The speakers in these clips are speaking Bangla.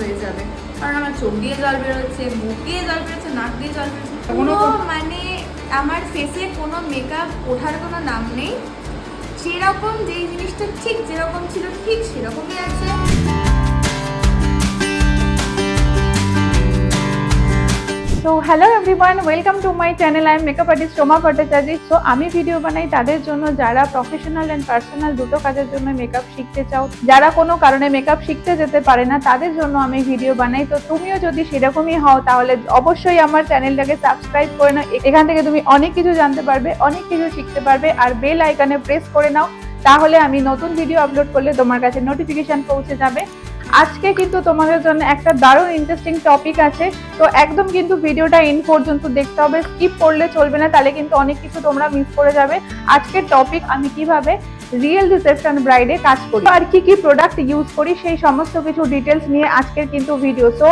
হয়ে যাবে, কারণ আমার চোখ দিয়ে জল বেরোচ্ছে, মুখ দিয়ে জল বেরোচ্ছে, নাক দিয়ে জল বেরোচ্ছে, কোনো মানে আমার ফেসে কোনো মেকআপ ওঠার কোনো নাম নেই। সেরকম যেই জিনিসটা ঠিক যেরকম ছিল ঠিক সেরকমই আছে। So hello everyone, welcome to my channel. I am makeup artist Soma Bhattacharjee. So আমি ভিডিও বানাই তাদের জন্য যারা প্রফেশনাল এন্ড পার্সোনাল দুটো কাজের জন্য মেকআপ শিখতে চাও, যারা কোনো কারণে মেকআপ শিখতে যেতে পারে না, তাদের জন্য আমি ভিডিও বানাই। তো তুমিও যদি সেরকমই হও তাহলে অবশ্যই আমার চ্যানেলটাকে সাবস্ক্রাইব করে নাও। এখান থেকে তুমি অনেক কিছু জানতে পারবে, অনেক কিছু শিখতে পারবে। আর বেল আইকনে প্রেস করে নাও, তাহলে আমি নতুন ভিডিও আপলোড করলে তোমার কাছে নোটিফিকেশন পৌঁছে যাবে। আজকে কিন্তু তোমাদের জন্য একটা দারুণ ইন্টারেস্টিং টপিক আছে, তো একদম কিন্তু ভিডিওটা এন্ড পর্যন্ত দেখতে হবে, স্কিপ করলে চলবে না, তাহলে কিন্তু অনেক কিছু তোমরা মিস করে যাবে। আজকের টপিক আমি কিভাবে রিয়েল রিসেপশন ব্রাইডে কাজ করি আর কি কি প্রোডাক্ট ইউজ করি সেই সমস্ত কিছু ডিটেলস নিয়ে আজকের কিন্তু ভিডিও। সো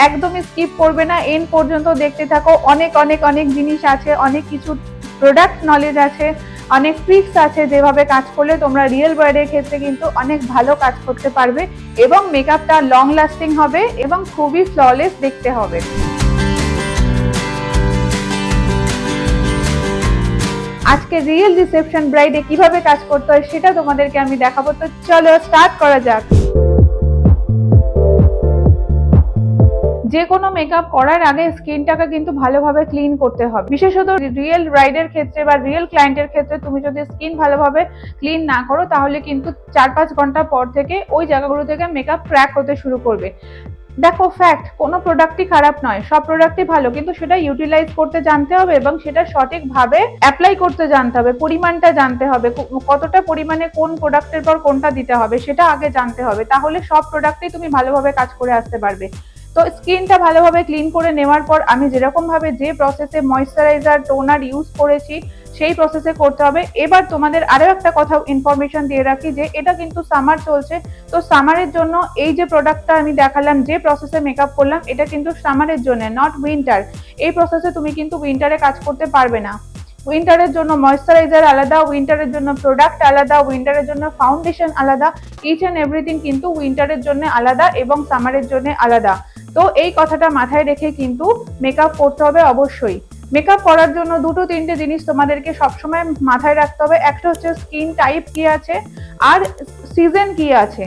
একদমই স্কিপ করবে না, এন্ড পর্যন্ত দেখতে থাকো। অনেক অনেক অনেক জিনিস আছে, অনেক কিছু প্রোডাক্ট নলেজ আছে, অনেক ট্রিক্স আছে যেভাবে কাজ করলে তোমরা রিয়েল ব্রাইডের ক্ষেত্রে কিন্তু অনেক ভালো কাজ করতে পারবে এবং মেকআপটা লং লাস্টিং হবে এবং খুবই ফ্ললেস দেখতে হবে। আজকে রিয়েল রিসেপশন ব্রাইডে কিভাবে কাজ করতে হয় সেটা তোমাদেরকে আমি দেখাবো। তো চলো স্টার্ট করা যাক। যে কোনো মেকআপ করার আগে স্কিনটাকে কিন্তু ভালোভাবে ক্লিন করতে হবে। বিশেষত রিয়েল ব্রাইডের ক্ষেত্রে বা রিয়েল ক্লায়েন্টের ক্ষেত্রে তুমি যদি স্কিন ভালোভাবে ক্লিন না করো তাহলে কিন্তু 4-5 ঘন্টা পর থেকে ওই জায়গাগুলো থেকে মেকআপ ক্র্যাক হতে শুরু করবে। দেখো, ফ্যাক্ট, কোনো প্রোডাক্টই খারাপ নয়, সব প্রোডাক্টই ভালো, কিন্তু সেটা ইউটিলাইজ করতে জানতে হবে এবং সেটা সঠিকভাবে অ্যাপ্লাই করতে জানতে হবে, পরিমাণটা জানতে হবে, কতটা পরিমাণে কোন প্রোডাক্টের পর কোনটা দিতে হবে সেটা আগে জানতে হবে, তাহলে সব প্রোডাক্টই তুমি ভালোভাবে কাজ করে আসতে পারবে। তো স্কিনটা ভালোভাবে ক্লিন করে নেওয়ার পর আমি যেরকম ভাবে যে প্রসেসে ময়েশ্চারাইজার টোনার ইউজ করেছি সেই প্রসেসে করতে হবে। এবার তোমাদের আরো একটা কথা ইনফরমেশন দিয়ে রাখি যে এটা কিন্তু সামার চলছে, তো সামারের জন্য এই যে প্রোডাক্টটা আমি দেখালাম, যে প্রসেসে মেকআপ করলাম, এটা কিন্তু সামারের জন্য, নট উইন্টার। এই প্রসেসে তুমি কিন্তু উইন্টারে কাজ করতে পারবে না। উইন্টারের জন্য ময়েশ্চারাইজার আলাদা, উইন্টারের জন্য প্রোডাক্ট আলাদা, উইন্টারের জন্য ফাউন্ডেশন আলাদা, ইচ এন্ড এভরিথিং কিন্তু উইন্টারের জন্য আলাদা এবং সামারের জন্য আলাদা। তো এই কথাটা মাথায় রেখে কিন্তু মেকআপ করতে হবে অবশ্যই। মেকআপ করার জন্য 2-3টে জিনিস তোমাদেরকে সবসময় মাথায় রাখতে হবে। একটা হচ্ছে স্কিন টাইপ কি আছে আর সিজন কি আছে,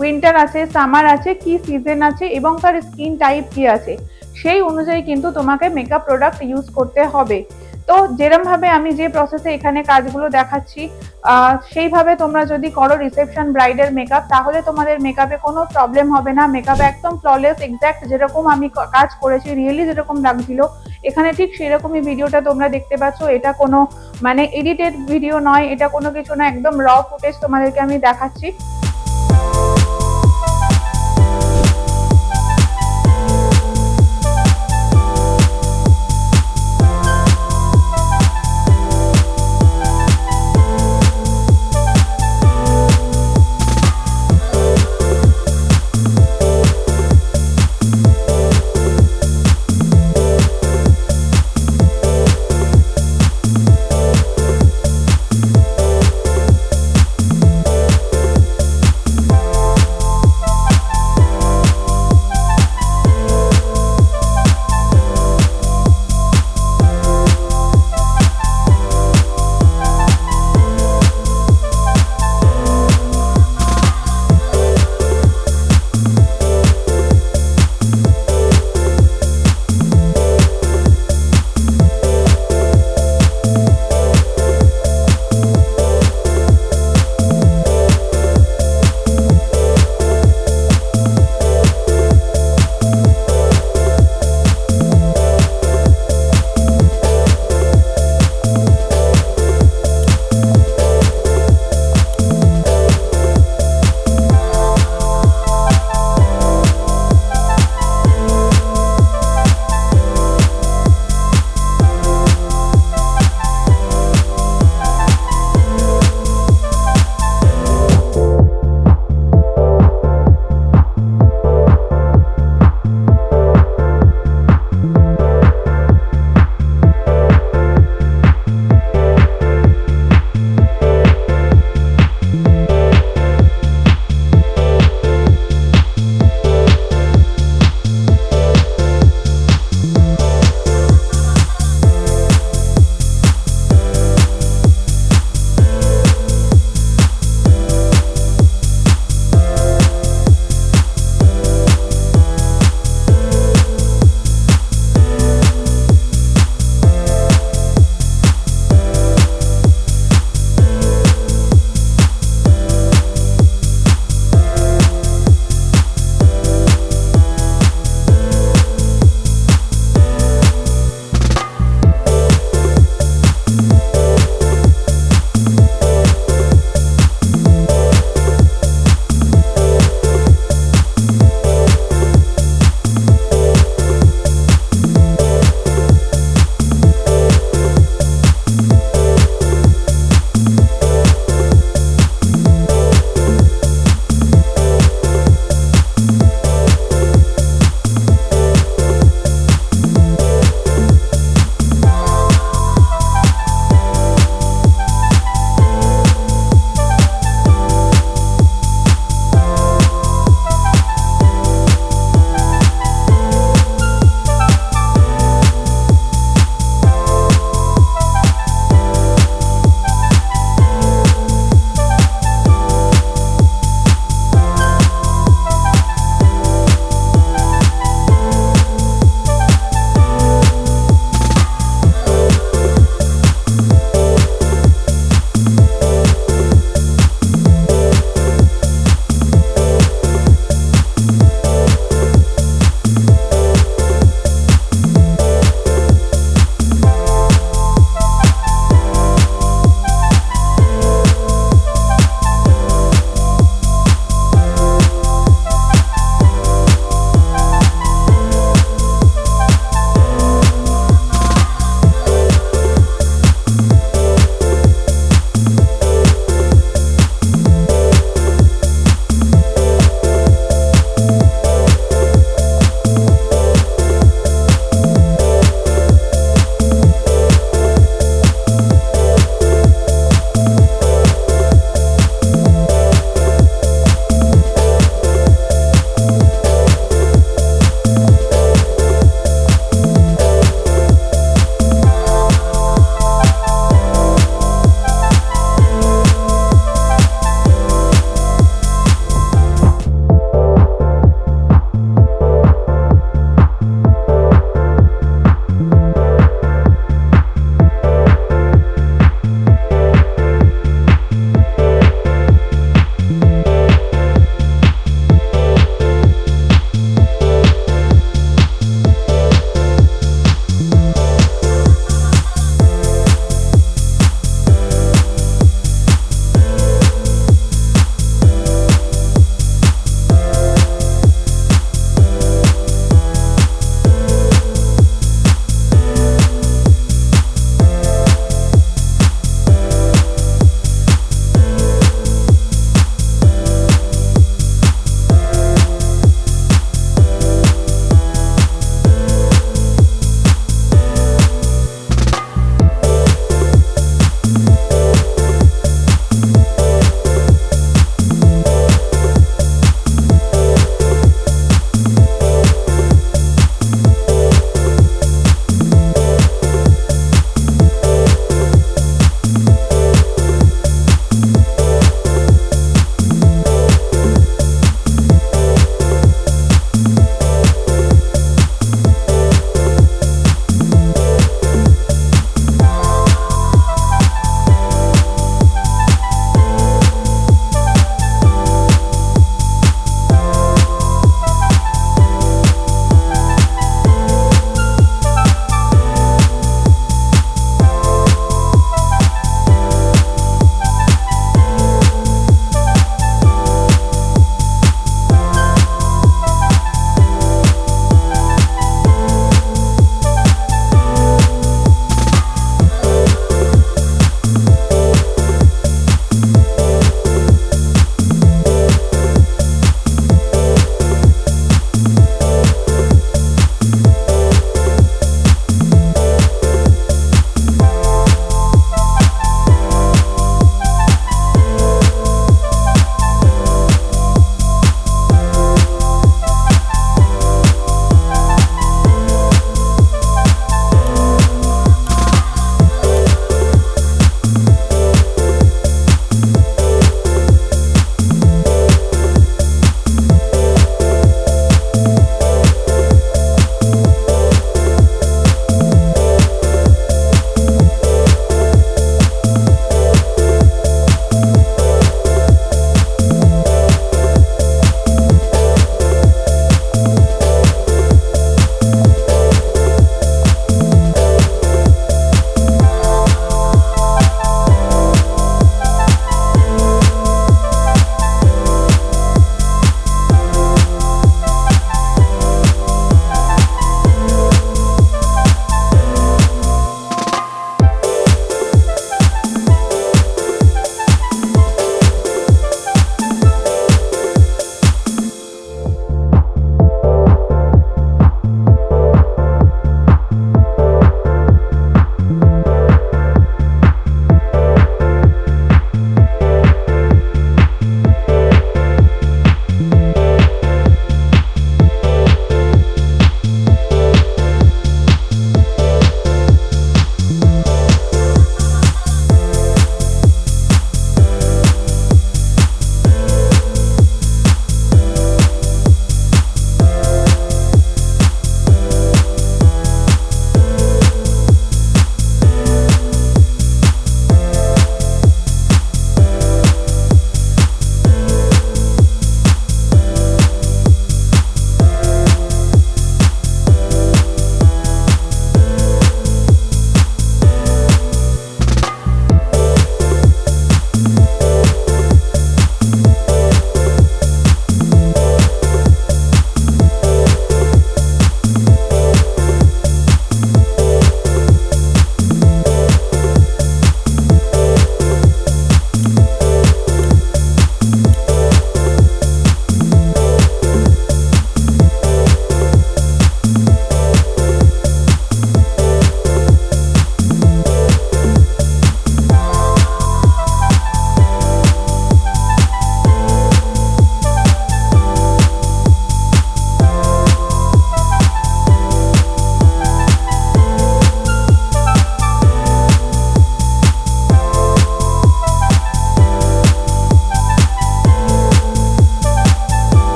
উইন্টার আছে, সামার আছে, কি সিজন আছে এবং তার স্কিন টাইপ কি আছে, সেই অনুযায়ী কিন্তু তোমাকে মেকআপ প্রোডাক্ট ইউজ করতে হবে। তো যেরকম ভাবে আমি যে প্রসেসে এখানে কাজগুলো দেখাচ্ছি সেইভাবে তোমরা যদি করো রিসেপশন ব্রাইডের মেকআপ, তাহলে তোমাদের মেকআপে কোনো প্রবলেম হবে না। মেকআপ একদম ফ্ললেস, এক্স্যাক্ট যেরকম আমি কাজ করেছি, রিয়েলি যেরকম লাগছিল এখানে ঠিক সেরকমই ভিডিওটা তোমরা দেখতে পাচ্ছ। এটা কোনো মানে এডিটেড ভিডিও নয়, এটা কোনো কিছু না, একদম র ফুটেজ তোমাদেরকে আমি দেখাচ্ছি।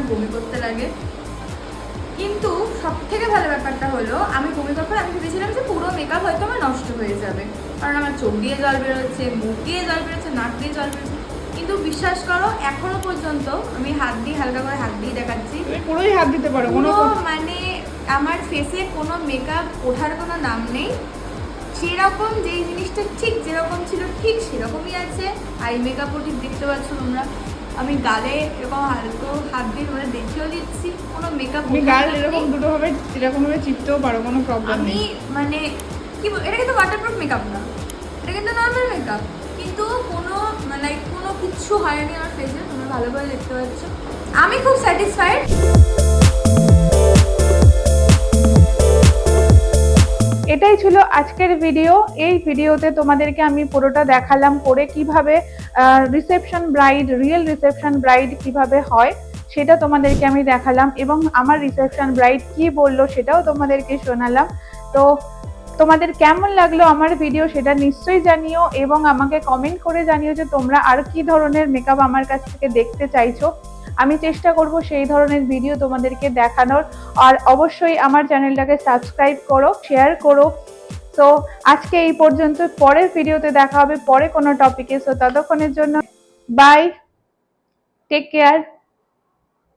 বমি করতে লাগে। কিন্তু সব থেকে ভালো ব্যাপারটা হলো আমি বমি করার পর আমি ভেবেছিলাম যে পুরো মেকআপ হয়তো আমার নষ্ট হয়ে যাবে, কারণ আমার চোখ দিয়ে জল বেরোচ্ছে, মুখ দিয়ে জল বেরোচ্ছে, নাক দিয়ে জল বেরোচ্ছে। কিন্তু বিশ্বাস করো এখনো পর্যন্ত আমি হাত দিয়ে হালকা করে হাত দিয়ে দেখাচ্ছি, পুরোই হাত দিতে পারো, কোনো মানে আমার ফেসে কোনো মেকআপ ওঠার কোনো নাম নেই। সেরকম যেই জিনিসটা ঠিক যেরকম ছিল ঠিক সেরকমই আছে। আই মেকআপও ঠিক দেখতে পাচ্ছ তোমরা, আমি গালে এরকম হালকা হাত দিয়ে তোমরা দেখিয়েও দিচ্ছি, কোনো মেকআপ গাল এরকম দুটো ভাবে এরকম ভাবে চিপতেও পারো, কোনো প্রবলেম নেই। আমি মানে কি এটা কিন্তু ওয়াটারপ্রুফ মেকআপ না, এটা কিন্তু নর্মাল মেকআপ, কিন্তু কোনো মানে কোনো কিচ্ছু হয়নি আমার ফেসে, তোমরা ভালো করে দেখতে পাচ্ছ। আমি খুব স্যাটিসফাইড। এটাই ছিল আজকের ভিডিও। এই ভিডিওতে তোমাদেরকে আমি পুরোটা দেখালাম করে কিভাবে reception bride, real reception bride কিভাবে হয় সেটা তোমাদেরকে আমি দেখালাম, এবং আমার রিসেপশন ব্রাইড কি বললো সেটাও তোমাদেরকে শোনালাম। তো তোমাদের কেমন লাগলো আমার ভিডিও সেটা নিশ্চয়ই জানিও, এবং আমাকে কমেন্ট করে জানিও যে তোমরা আর কি ধরনের মেকআপ আমার কাছ থেকে দেখতে চাইছো। আমি চেষ্টা করব সেই ধরনের ভিডিও তোমাদেরকে দেখানোর। আর অবশ্যই আমার চ্যানেলটাকে সাবস্ক্রাইব করো, শেয়ার করো। তো আজকে এই পর্যন্ত, পরের ভিডিওতে দেখা হবে পরে কোনো টপিকে। সো ততক্ষণের জন্য বাই, টেক কেয়ার।